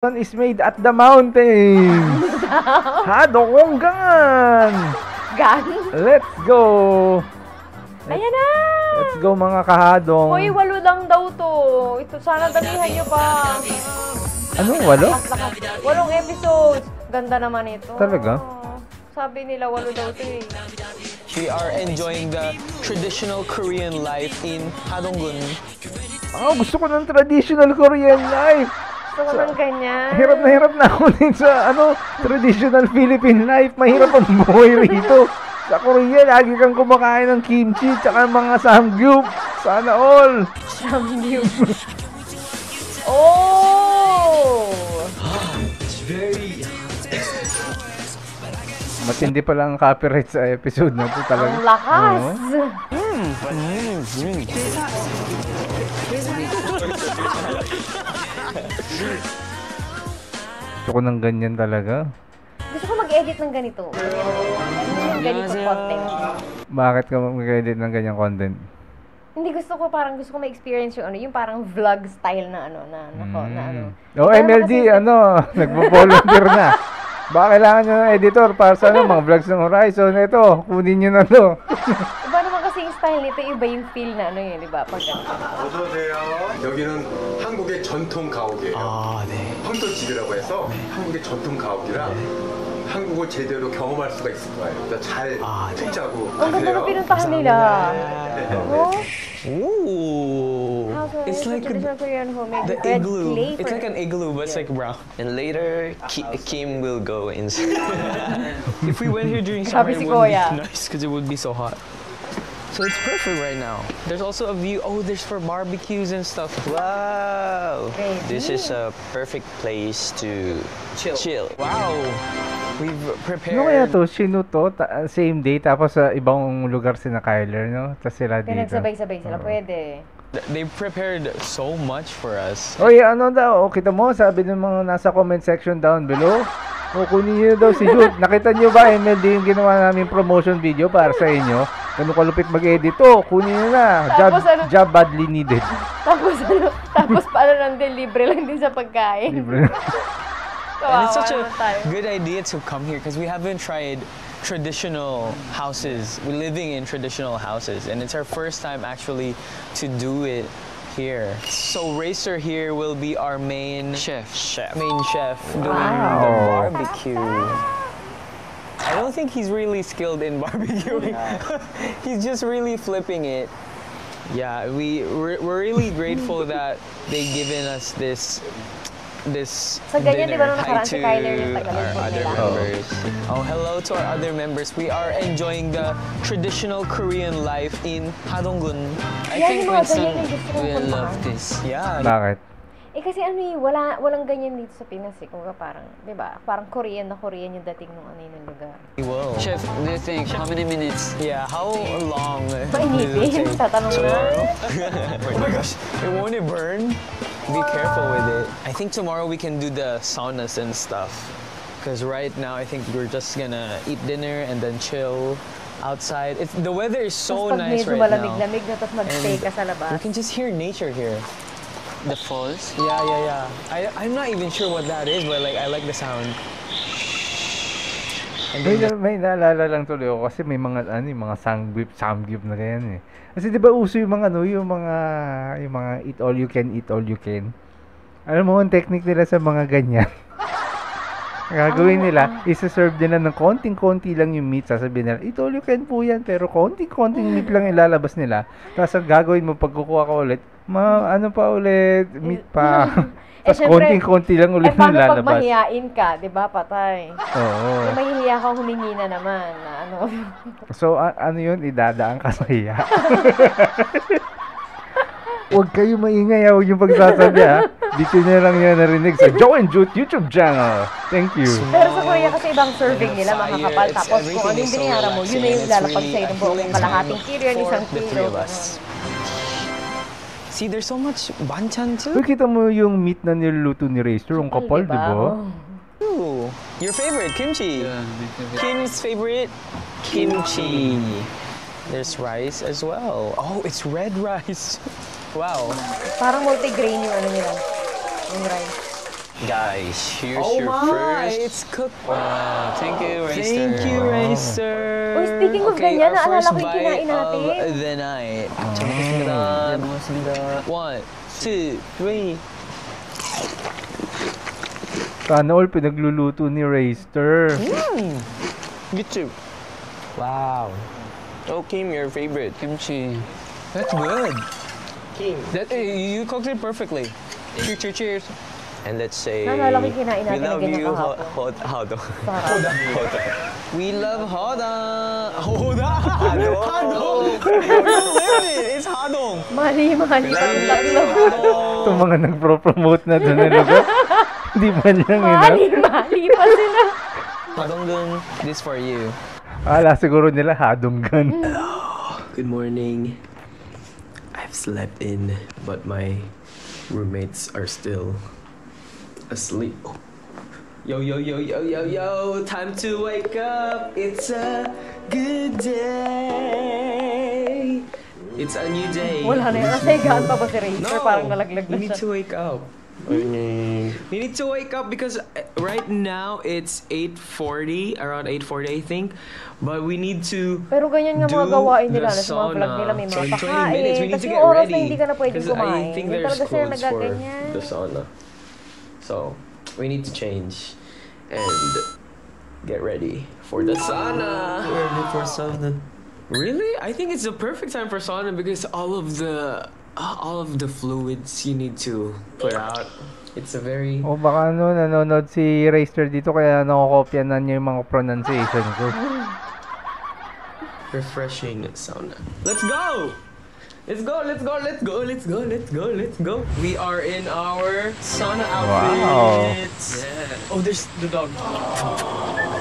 is made at the mountain. Hadonggan. Gan? Let's go. Ayan na. Let's go mga kahadong. Hoy, 8 lang daw to. Ito, sana damihan nyo pa. Ano, 8? 8 episodes. Ganda naman ito. Talaga? Sabi nila 8 daw to eh. We are enjoying the traditional Korean life in Hadonggun. Oh, gusto ko ng traditional Korean life. Gusto ko ng ganyan. Hirap na ako din sa traditional Philippine life. Mahirap ang buhay rito. Sa Korea, lagi kang kumakain ng kimchi tsaka mga samgyup. Sana all. Samgyup. Oh! It's very... Matindi pa lang ang copyright sa episode na ito talaga. Ang lakas! Gusto ko ng ganyan talaga. Gusto ko mag-edit ng ganito. Yung ganito content. Bakit ka mag-edit ng ganyang content? Hindi gusto ko ma-experience yung parang vlog style na Oh, MLD, nagpo-volunteer na. Baka kailangan nyo ng editor para sa mga vlogs ng Horizon. Ito, kunin nyo na to. Iba naman kasi yung style nito, iba yung feel na di ba? Pag 어서오세요. 여기는 한국의 전통 가옥이에요. 아, 네. 황토집이라고 해서 한국의 전통 가옥이라 한국을 제대로 경험할 수가 있을 거예요. 그래서 잘 찾자고 ang ganda na pinuntahan nila. Oh? Ooh. It's like traditional Korean homemade the red igloo. clay. It's like an igloo, but it's like brown. And later, Kim will go inside. If we went here during summer, Sabi it si would be Kuya. nice because it would be so hot. So it's perfect right now. There's also a view. Oh, there's for barbecues and stuff. Wow. This is a perfect place to chill. Wow. We've prepared. Ano kaya to? Sino to? Same day, tapos sa ibang lugar sina Kyler, no? Tapos sila dito. Pinagsabay-sabay sila, pwede. They prepared so much for us. Oy, daw? Kita mo, sabi ng mga nasa comment section down below. O, kunin nyo daw si Jude. Nakita nyo ba, MLD, yung ginawa namin promotion video para sa inyo? Ganun kalupit mag-edit. O, kunin nyo na. Job badly needed. Tapos paano lang din, libre lang din sa pagkain. Libre. And it's such a good idea to come here because we haven't tried traditional houses. We're living in traditional houses, and it's our first time actually to do it here. So Racer here will be our main chef doing the barbecue. I don't think he's really skilled in barbecuing. He's just really flipping it. Yeah, we're really grateful that they've given us this Sa ganyan, di ba dinner. nung nakaraan si Kyler yung tagalog Our other nila? members. Oh, hello to our other members. We are enjoying the traditional Korean life in Hadonggun. I think Winston will love this. Yeah. Bakit? Kasi walang ganyan dito sa Pinas eh. Kung parang, di ba? Parang Korean yung dating nung yung lugar. Whoa. Chef, do you think how many minutes? Yeah, how long Mainitin, tatanong na. Oh my gosh, won't it burn? Be careful with it. I think tomorrow we can do the saunas and stuff. Because right now I think we're just gonna eat dinner and then chill outside. The weather is so nice right now. Tapos pag medyo malamig na, tapos mag-stay ka sa labas. We can just hear nature here. The falls? Yeah. I'm not even sure what that is, but I like the sound. And May naalala lang tuloy ako kasi may mga mga samgyup na ganyan eh. Kasi 'di ba uso yung mga yung mga eat all you can. Alam mo ang technique nila sa mga ganyan. Gagawin nila, isa-serve nila ng konting-konti lang yung meat. Sasabihin nila, eat all you can po yan, pero konting-konting meat lang ilalabas nila. Tapos ang gagawin mo, pagkukuha ka ulit, meat pa. Tapos konting-konti lang ulit paano nilalabas. pag mahihain ka, di ba, patay? Oo. Kung mahihiya ka, humingi na naman. So, yun, idadaan ka sa hiya. Huwag kayo maingay, huwag yung pagsasabi ha. Dito nyo lang yan narinig sa Joe and Jude YouTube channel. Thank you. Pero sa Korea kasi ibang serving nila, makakapal. Tapos kung ano yung biniyara mo, yun na yung lalapag sa'yo ng buong kalahating kilo, isang kilo. see, there's so much banchan too. Uy, kita mo yung meat na niluluto ni Racer, ang kapal, di ba? Ooh, your favorite, kimchi. Yeah, Kim's favorite, kimchi. There's rice as well. Oh, it's red rice. Wow. Parang multi-grain yung ano nila. Yung rice. Guys, here's Oh your my, first. it's cooked. Wow, thank you, Racer. Thank you, Racer. Uy, speaking of Okay, ganyan, our naalala first ko yung bite kinain natin. of the night. 잘 먹겠습니다. 잘 먹었습니다. 1, 2, 3. Sana all pinagluluto ni Rayster. YouTube. Wow. Oh, Kim, your favorite. Kimchi. That's good. Kim. You cooked it perfectly. Cheers, cheers. And let's say, Naalala ko yung kinain we natin na love ganyan you, kahapon. Hodong. Sarap. We love Hodong. Hodong. It's Hodong. Mali pa ang tatlo. Itong mga nagpro-promote na doon na lugar. Hindi man lang Mali pa sila. Hodong dun, this for you. Ala siguro nila hadonggan. Good morning. I've slept in, but my roommates are still asleep. Yo, yo, yo, yo, yo, yo, time to wake up. It's a good day. It's a new day. Wala na yun. Nasegaan pa ba si Racer? No, Parang nalaglag na we need siya. to wake up. We need to wake up because right now it's 8:40, around 8:40 I think. But we need to Pero ganyan nga mga do gawain nila. the Sa mga vlog nila may So mga in 20 minutes we need Tapos to yung get oras ready. na hindi ka na pwedeng 'Cause kumain. I think Hindi there's talaga sila clothes for nagaganyan. the sauna. So we need to change and get ready for the sauna. Ready for sauna. Really? I think it's the perfect time for sauna because all of the fluids you need to put out. It's a very O baka nanonood si Rayster dito kaya nakokopya na niya yung mga pronunciation ko. refreshing sauna. Let's go! Let's go, let's go, let's go, let's go, let's go, let's go. We are in our sauna outfits. Yeah. Oh, there's the dog.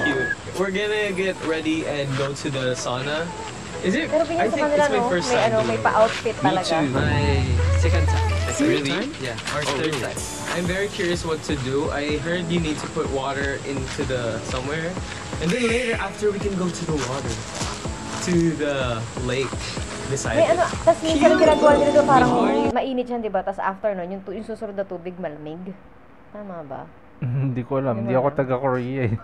Cute. We're gonna get ready and go to the sauna. Is it? Pero I pinasa think kanila it's my no, first may time. may pa-outfit Me talaga. too. My second time. Really? Yeah, our Oh, third really? time. I'm very curious what to do. I heard you need to put water into the somewhere, and then later after we can go to the water, to the lake beside May it. ano, tapos minsan ginagawa nila doon parang mainit yan, di ba? Tapos after nun, yung susunod na tubig malamig. Tama ba? Hindi ko alam. Hindi ako taga-Korea eh.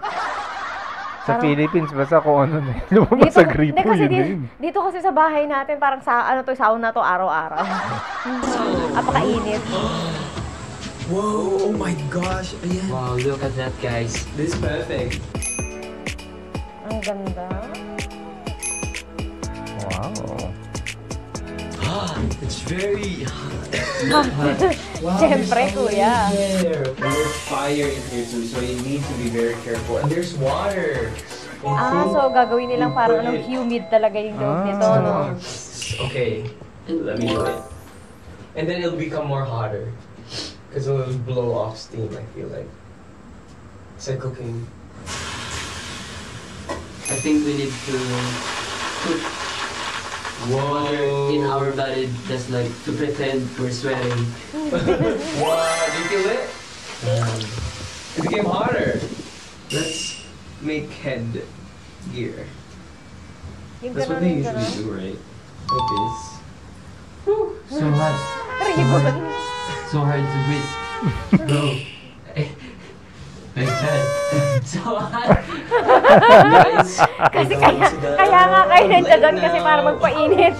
Sa Parang- Philippines, basta kung ano na. Lumabas sa gripo hindi, kasi yun. dito kasi sa bahay natin, parang sa ano to, sauna to araw-araw. Apakainit. Whoa! Oh my gosh! Ayan. Wow, look at that, guys. This is perfect. Ang ganda. Wow. It's very Siyempre, kuya. there. And there's fire in here too, so you need to be very careful. And there's water. So gagawin nilang parang anong humid talaga yung loob nito, no? Okay, let me do it. And then it'll become more hotter. Because it'll blow off steam, I feel like. It's like cooking. I think we need to put water in our body just like to pretend we're sweating. Wow, do you feel it? It became hotter. Let's make head gear. Yung That's what gano'n, they yung usually gano'n. do, right? Like this. So hot. Ribbon. So hard to breathe. Bro. Like that. So hot. Guys, Kasi kaya nga kayo nandiyan doon kasi para magpainit.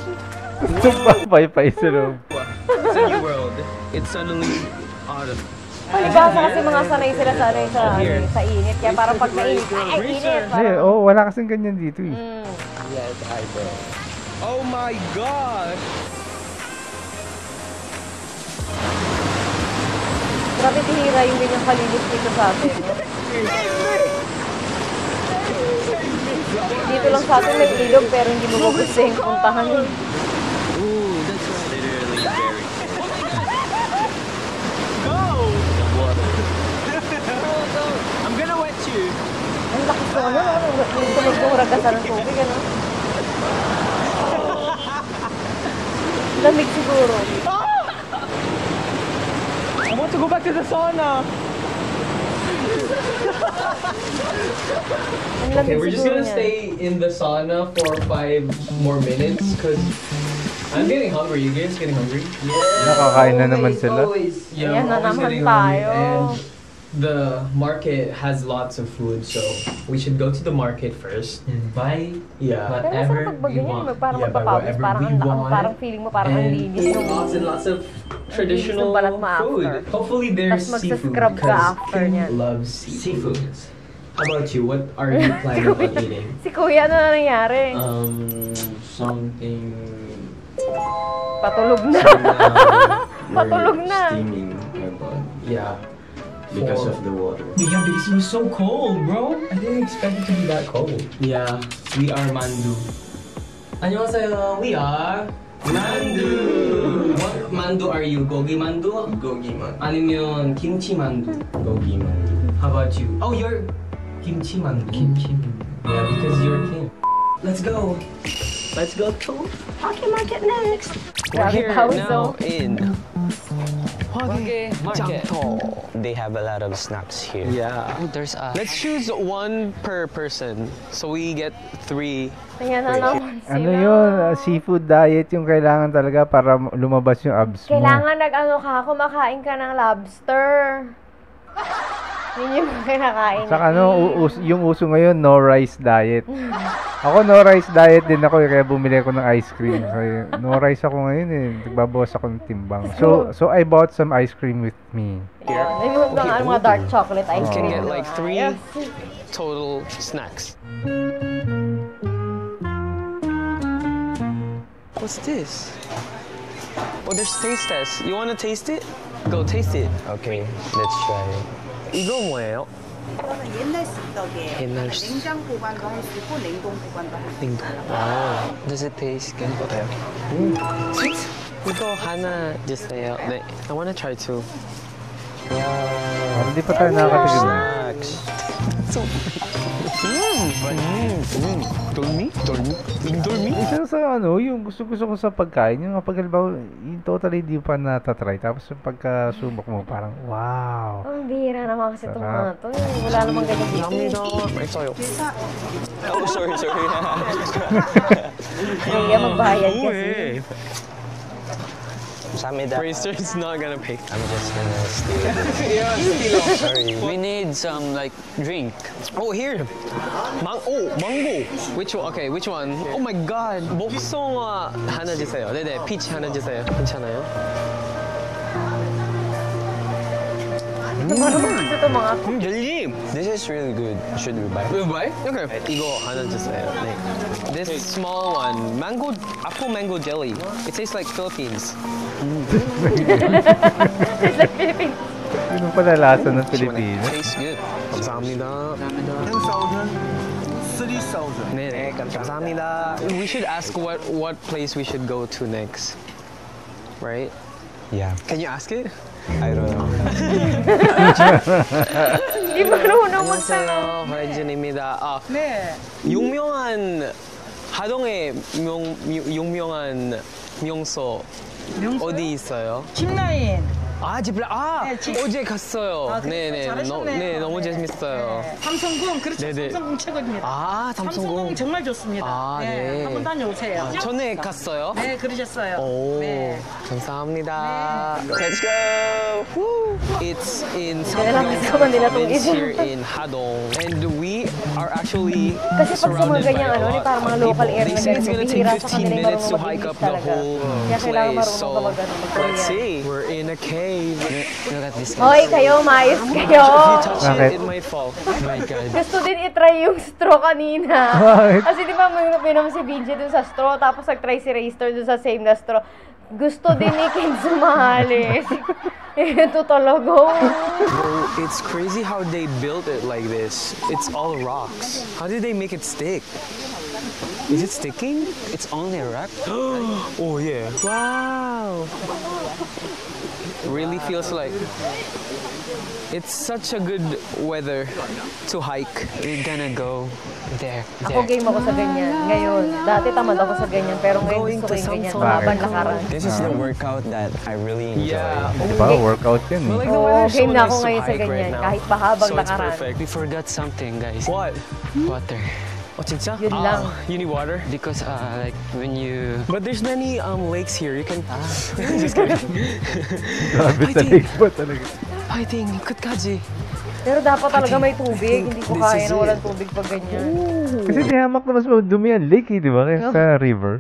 Papay-pay sa loob. it's a new world. It's suddenly autumn. Ay, basta kasi mga sanay sila sa sa init. Kaya parang pag mainit, ay, init. Hindi, wala kasing ganyan dito eh. Yes, I know. Oh my gosh! Grabe tihira yung ganyang kalinis dito sa atin, no? Dito lang sa atin may ilog pero hindi mo gusto yung puntahan. Ooh, that's right. Literally very. Go! I'm gonna wet you. Ang lakas ng ano, yung tunog ng ragasan ng tubig, ano? Lamig siguro. I want to go back to the sauna. Ang lamig Okay, we're just siguro gonna niyan. stay in the sauna for 5 more minutes because I'm getting hungry. You guys getting hungry? Nakakain na naman sila. Yeah, Ayan I'm na always naman getting hungry. tayo. And the market has lots of food, so we should go to the market first. And buy Yeah. Pero whatever masarap pag we ganyan, want. parang Yeah, buy magpapawis, whatever parang we ang want. parang feeling mo parang ang And linis eat ng lots and lots of Traditional balat mo after. food. Hopefully there's Tas seafood magsascrub ka because after Kim niyan. loves seafood. seafood. How about you? What are you planning on eating? Si Kuya, ano na nangyari? Something. Patulog na. Patulog na. Steaming my body Yeah. because of the water. Yeah, because it was so cold, bro. I didn't expect it to be that cold. Yeah, we are Mandu. 안녕하세요. We are Mandu. What Mandu are you? Gogi Mandu? Gogi man. 아니면 김치 Mandu? Gogi man. How about you? Oh, you're Kimchi Mandu. Kimchi. Yeah, because you're Kim. Let's go. Let's go to Pocket Market next. We're Grabe here pawis, now oh. in Hwage Market. Jamto. They have a lot of snacks here. Yeah. Oh, there's a. Let's choose one per person. So we get 3. Tingnan na naman sila. Ano yun? Seafood diet yung kailangan talaga para lumabas yung abs mo. Kailangan nag-ano ka, kumakain ka ng lobster. Yun yung kinakain. Saka yung uso ngayon, no rice diet. Ako no rice diet din ako kaya bumili ako ng ice cream. Kaya, no rice ako ngayon eh. Nagbabawas ako ng timbang. So I bought some ice cream with me. Yun. Yung mga dark chocolate ice You can cream. get like 3 Yes. total snacks. What's this? Oh, there's taste test. You want to taste it? Go taste it. Okay, let's try it. 이거 뭐예요? 옛날 쑥떡이에요. 옛날 쑥. 냉장 보관도 할 수 있고 냉동 보관도 할 수 있고. Wow. Does it taste good? Sweet. 이거 하나 주세요. 네. I want to try too. Hindi pa tayo nakakatikim. Snacks. 돌미? 인돌미? Isa sa yung gusto ko sa pagkain, yung kapag halimbawa, yung totally di pa natatry, tapos yung pagkasubok mo, parang wow. Ang bihira naman kasi itong mga Sarap. to. Wala namang ganyan dito. 감사합니다. 맛있어요. Oh, sorry. Kaya magbayad kasi. 뭐해? Samida. Bracer is not gonna pay. I'm just gonna steal it. Sorry. We need some like drink. Oh, here. 망고. Which one? Okay, which one? Oh my god. 목송아 하나 주세요. 네네. 피치 하나 주세요. 괜찮아요? Parang kasi itong mga to. 열림. This is really good. Should we buy? Will buy? Okay. 이거 하나 주세요. 네. This small one, apple mango jelly. It tastes like Philippines. It's like Philippines. Yun ang pala lasa ng Pilipinas. Tastes good. 감사합니다. 3,000. 네, 감사합니다. We should ask what place we should go to next. Right? Yeah. Can you ask it? I don't know. Hindi marunong magtanong. 안녕하세요. 화이진입니다. 유명한 하동에 유명한 명소 어디 있어요? 짚라인. 집라. 네, 어제 갔어요. 아, 그랬어요? 네네. 잘하셨네요. 네, 너무 네. 재밌어요. 네. 삼성궁 그렇죠. 네네. 삼성궁 최고입니다. 삼성궁. 삼성궁이 정말 좋습니다. 아, 네. 한번 다녀오세요. 전에 갔어요? 네, 그러셨어요. 오, 네. 감사합니다. Let's go. Woo. It's in Kailangan Samyang kasama nila tong province isa. here in Hadong, and we are actually Kasi pag sa mga surrounded by ganyang a ano, lot parang mga of local people. area They na say it's ganun, gonna bihira take sa 15 kanila yung minutes to marunong hike up mag-English the talaga. whole Kaya kailangan place. marunong So ka mag-Korean. let's see. We're in a cave. Look at this. Hoy, kayo, maayos kayo. If you touch Bakit? it, it might fall. Oh my God. Gusto din itry yung straw kanina. Bakit? Kasi di ba minum si BJ dun sa straw, tapos nag-try si Raystar dun sa same na straw. Gusto din ni Ken sumali. Ito talaga. Bro, it's crazy how they built it like this. It's all rocks. How did they make it stick? Is it sticking? It's only a rock. Oh yeah. Wow. Really feels like it's such a good weather to hike. We're gonna go there. Ako game ako sa ganyan. Ngayon, dati tamad ako sa ganyan, pero ngayon gusto ko yung ganyan. Mahabang lakaran. This is the workout that I really enjoy. Yeah. Diba? Workout yan But eh. like the Oo, weather's so game na ako nice to ngayon sa hike right ganyan. now. Kahit mahabang So it's lakaran. perfect. We forgot something, guys. What? Water. Oh, 진짜? Yun lang. You need water? Because like when you But there's many lakes here. You can. Just kidding. Grabe talaga ba talaga. 파이팅 끝까지. Pero dapat talaga may tubig. Hindi ko this kaya is na it. walang tubig pag ganyan. Kasi di hamak na mas madumi ang lake, di ba? Kaya sa river.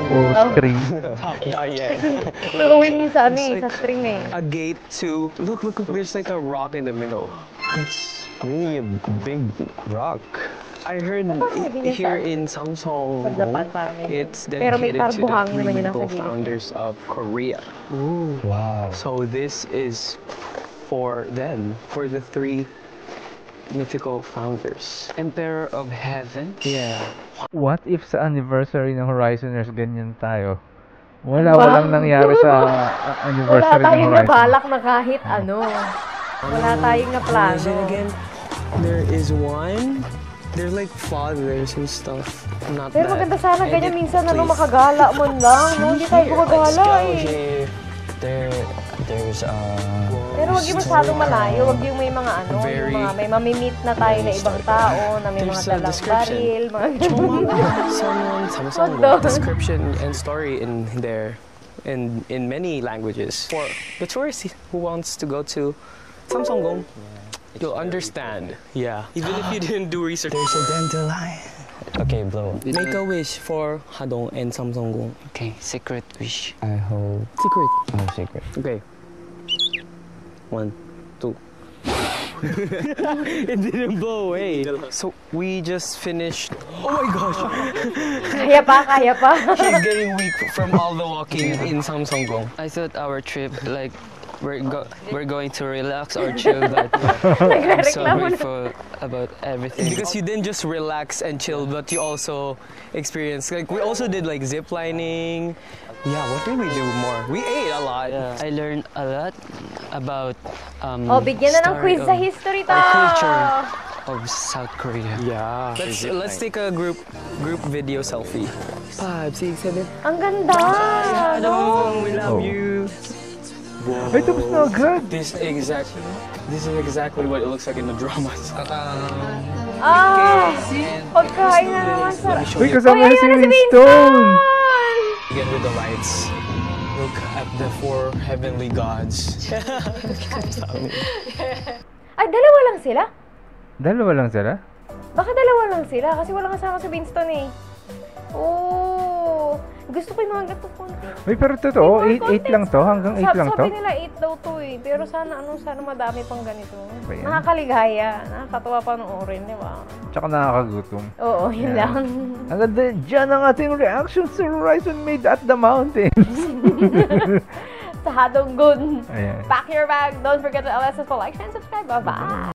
O stream. Not yet. Gawin mo sa sa string eh. A gate to look. There's like a rock in the middle. It's really a big rock. I heard here in Samsung, Pagdapat parang may... it's Pero may dedicated to the buhangin naman three yun nasa mythical gilid. founders of Korea. Wow. So this is for them, for the three mythical founders. Emperor of Heaven. Yeah. What if sa anniversary ng Horizoners ganyan tayo? Walang nangyari sa Wala anniversary ng tayong Horizon. nabalak na kahit ano. Wala tayong naplano. Imagine again, there is one. They're like fathers and stuff. Not Pero that. maganda sana And ganyan it minsan plays makagala man lang. No, hindi tayo gumagala eh. Okay. There's Pero wag yung masyadong malayo, wag yung may mga ano, Very- yung mga may mamimit na tayo na ibang tao, na may mga There's a dalang description. baril, mga someone Samsung What the- description and story in there in many languages for the tourist who wants to go to Samsung. You'll understand. Yeah. Even if you didn't do research. There's a dandelion. Okay, blow. Make a wish for Hadong and Samsung. Okay, secret wish. I hope. Secret. No secret. Okay. 1, 2. It didn't blow away. So we just finished. Oh my gosh! kaya pa. He's getting weak from all the walking in Samsung. I thought our trip, like, we're going to relax or chill, but I'm so Nagreklamo na. grateful about everything. Because you didn't just relax and chill, but you also experienced, like, we also did like zip lining. Yeah, what did we do more? We ate a lot. Yeah, I learned a lot about Oh, bigyan na ng story quiz sa of history to. our culture of South Korea. Yeah. Let's take a group video selfie. 5, 6, 7. Ang ganda. No? We love Oh. you. Ay, tapos na agad. This is exactly what it looks like in the dramas. Pagkain na naman sa... Uy, kasama na si ayun na si Winston! Again with the lights. Look at the 4 heavenly gods. Ay, dalawa lang sila? Dalawa lang sila? Baka dalawa lang sila kasi walang kasama si Winston eh. Oh, gusto ko yung mga ganito konti. Uy, pero totoo, May 8 more lang to? Hanggang 8 lang to? Sabi nila 8 daw to eh. Pero sana madami pang ganito. Ba yan? Nakakaligaya. Nakakatawa panoorin, di ba? Tsaka nakakagutom. Oo, yun Yeah. lang. Ang ganda, dyan ang ating reaction sa Horizon Made at the Mountains. Sa Hadong Gun. Ayan. Pack your bag. Don't forget to LSS for like and subscribe. Bye-bye.